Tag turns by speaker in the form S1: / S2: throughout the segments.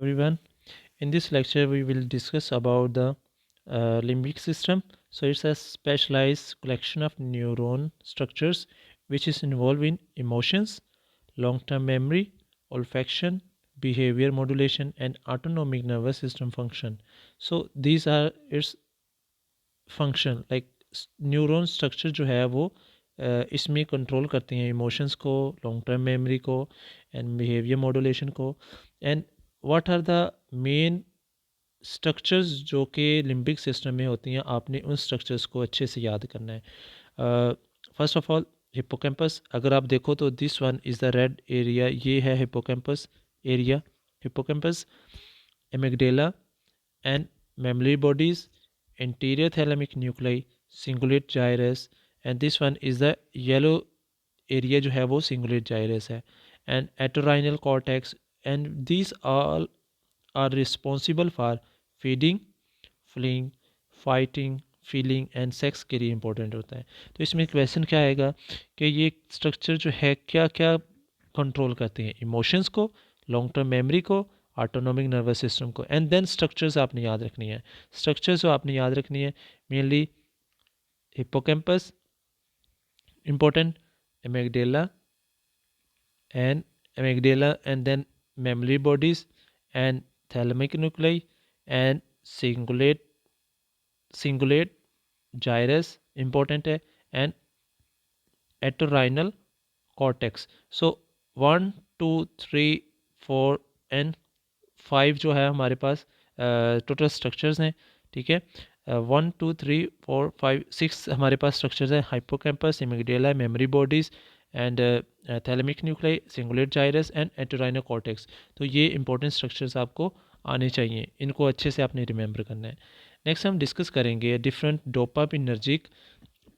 S1: Everyone. In this lecture, we will discuss about the limbic system. So it's a specialized collection of neuron structures which is involved in emotions, long-term memory, olfaction, behavior modulation, and autonomic nervous system function. So these are its function. Like neuron structure जो है वो इसमें control करते हैं emotions को, long term memory को and behaviour modulation को. And what are the main structures जो कि लिम्बिक सिस्टम में होती हैं, आपने उन स्ट्रक्चर्स को अच्छे से याद करना है. फर्स्ट ऑफ ऑल हिप्पोकैम्पस, अगर आप देखो तो this one is the red area, ये है hippocampus area. Hippocampus, amygdala and memory bodies, anterior thalamic nuclei, cingulate gyrus, and this one is the yellow area जो है वो cingulate gyrus है, and entorhinal cortex, and these all are responsible for feeding, fleeing, fighting, feeling and sex के लिए important होता है. तो इसमें क्वेश्चन क्या आएगा कि ये स्ट्रक्चर जो है क्या क्या कंट्रोल करते हैं, इमोशंस को, लॉन्ग टर्म मेमोरी को, ऑटोनॉमिक नर्वस सिस्टम को. एंड देन स्ट्रक्चर्स आपने याद रखनी है. स्ट्रक्चर्स जो आपने याद रखनी है mainly hippocampus important, amygdala and then memory bodies and thalamic nuclei and cingulate gyrus important है, and entorhinal cortex. So 1 2 3 4 and 5 जो है हमारे पास टोटल स्ट्रक्चर्स हैं. ठीक है, 1 2 3 4 5 6 हमारे पास स्ट्रक्चर्स हैं. Hippocampus, amygdala, memory bodies and thalamic nuclei, cingulate gyrus and entorhinal cortex. तो ये इंपॉर्टेंट स्ट्रक्चर्स आपको आने चाहिए, इनको अच्छे से आपने रिमेंबर करना है. नेक्स्ट हम डिस्कस करेंगे different dopaminergic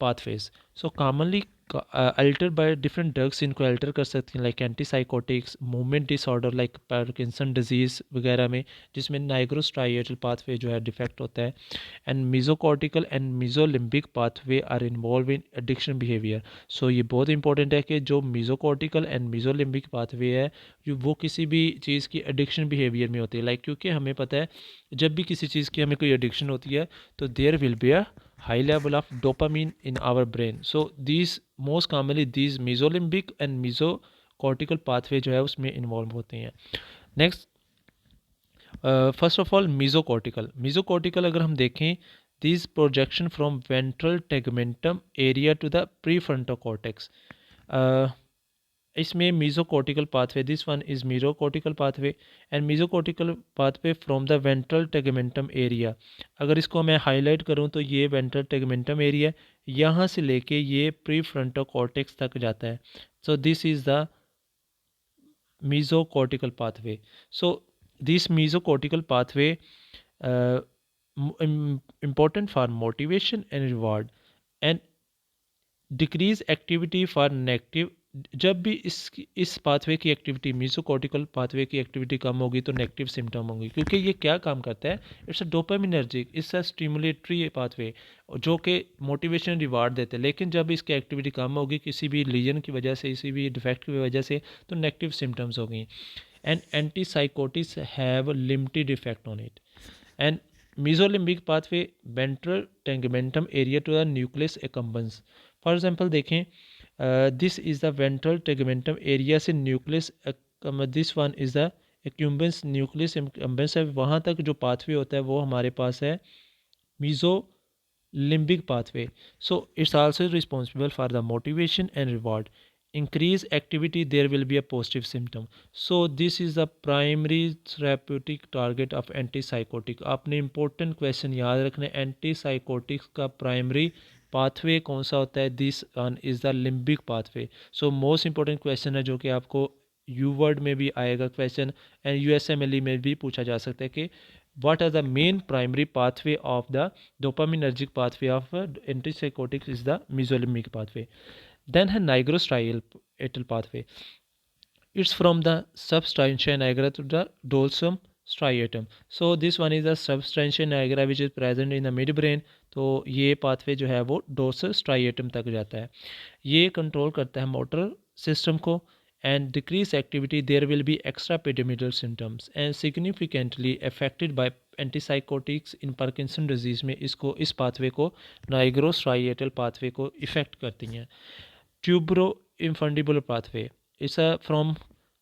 S1: pathways. So commonly alter by different drugs इनको अल्टर कर सकती हैं, like antipsychotics, movement disorder like Parkinson disease वगैरह में, जिसमें नाइग्रोस्ट्राइएटल पाथवे जो है डिफेक्ट होता है. And mesocortical and mesolimbic pathway are involve in addiction behaviour. So ये बहुत इंपॉर्टेंट है कि जो मीजोकॉर्टिकल एंड मीजोलिम्बिक पाथवे है वो किसी भी चीज़ की एडिक्शन बिहेवियर में होती है. लाइक क्योंकि हमें पता है जब भी किसी चीज़ की हमें कोई एडिक्शन होती है तो there will be a high level of dopamine in our brain. So these most commonly these mesolimbic and mesocortical pathway जो है उसमें इन्वॉल्व होते हैं. Next, first of all mesocortical अगर हम देखें, this projection from ventral tegmentum area to the prefrontal cortex. इसमें mesocortical pathway, this one is mesocortical pathway and mesocortical pathway from the ventral tegmentum area. अगर इसको मैं highlight करूं तो ये वेंट्रल टेगमेंटम एरिया, यहाँ से लेके ये प्री फ्रंटल कॉर्टेक्स तक जाता है. So this is the mesocortical pathway. So this mesocortical pathway important for motivation and reward and decrease activity for negative. जब भी इस पाथवे की एक्टिविटी, मीजोकॉर्टिकल पाथवे की एक्टिविटी कम होगी तो नेगेटिव सिम्टम होंगे, क्योंकि ये क्या काम करता है, it's a dopaminergic, it's a stimulatory pathway जो कि मोटिवेशन रिवार्ड देते हैं. लेकिन जब इसकी एक्टिविटी कम होगी किसी भी लीजन की वजह से, किसी भी डिफेक्ट की वजह से, तो नेगेटिव सिम्टम्स होंगी. And antipsychotics have limited effect on it. And mesolimbic pathway ventral tegmentum area to the nucleus accumbens. For example देखें, this is the ventral tegmentum area से nucleus, this one is the accumbens, nucleus accumbens है, वहाँ तक जो pathway होता है वो हमारे पास है meso limbic pathway. So it's also responsible for the motivation and reward. Increase activity, there will be a positive symptom. So this is the primary therapeutic target of antipsychotic. आपने important question याद रखना है, antipsychotics का primary pathway कौन सा होता है, this one is the limbic pathway. So most important question है जो कि आपको यू वर्ड में भी आएगा क्वेश्चन एंड यूएसएमएलई में भी पूछा जा सकता है कि what are the main primary pathway of the dopaminergic pathway of antipsychotics is the mesolimbic pathway. Then है nigrostriatal pathway. It's from the substantia nigra to the dorsum striatum. So this one is the substantia nigra which is present in the midbrain. तो ये pathway जो है वो dorsal स्ट्राइएटम तक जाता है. ये कंट्रोल करता है मोटर सिस्टम को and decreased activity, there will be extrapyramidal symptoms and significantly affected by antipsychotics in Parkinson disease में इसको इस पाथवे को नाइग्रोस्ट्राइएटल पाथवे को इफ़ेक्ट करती हैं। Tuberoinfundibular pathway it's a from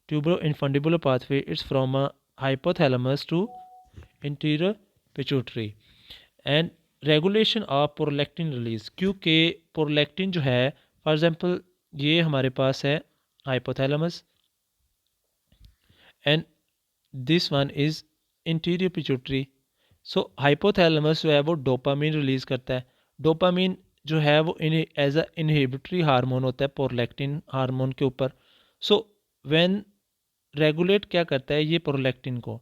S1: tuberoinfundibular pathway it's from a hypothalamus to anterior pituitary and regulation of prolactin release, क्योंकि prolactin जो है फॉर एग्जांपल ये हमारे पास है hypothalamus and this one is anterior pituitary. So hypothalamus जो है वो डोपामीन रिलीज़ करता है। डोपामीन जो है वो एज अ इनहिबिटरी हार्मोन होता है प्रोलैक्टिन हार्मोन के ऊपर। सो व्हेन रेगुलेट क्या करता है ये प्रोलैक्टिन को,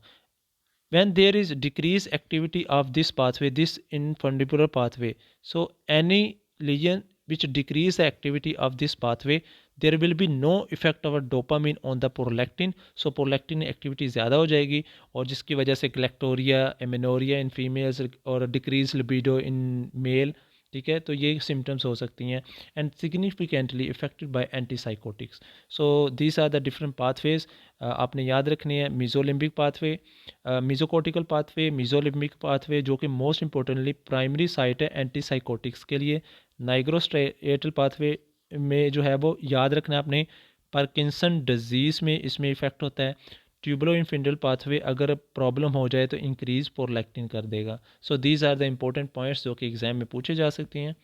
S1: when there is decreased activity of this pathway, this infundibular pathway, so any lesion which decrease the activity of this pathway, there will be no effect of dopamine on the prolactin, so prolactin activity ज़्यादा हो जाएगी और जिसकी वजह से galactorrhoea amenorrhoea in females और decrease libido in male, ठीक है, तो ये सिम्टम्स हो सकती हैं and significantly affected by antipsychotics. So these are the different pathways, आपने याद रखने हैं mesolimbic pathway, mesocortical pathway, mesolimbic pathway जो कि मोस्ट इंपॉर्टेंटली प्राइमरी साइट है एंटीसाइकोटिक्स के लिए। नाइग्रोस्ट्रिएटल पाथवे में जो है वो याद रखना आपने पार्किंसन डिजीज़ में इसमें इफ़ेक्ट होता है। ट्यूबरो इनफिंडल पाथवे अगर प्रॉब्लम हो जाए तो इंक्रीज प्रोलैक्टिन कर देगा। So these are the important points जो कि एग्ज़ाम में पूछे जा सकते हैं।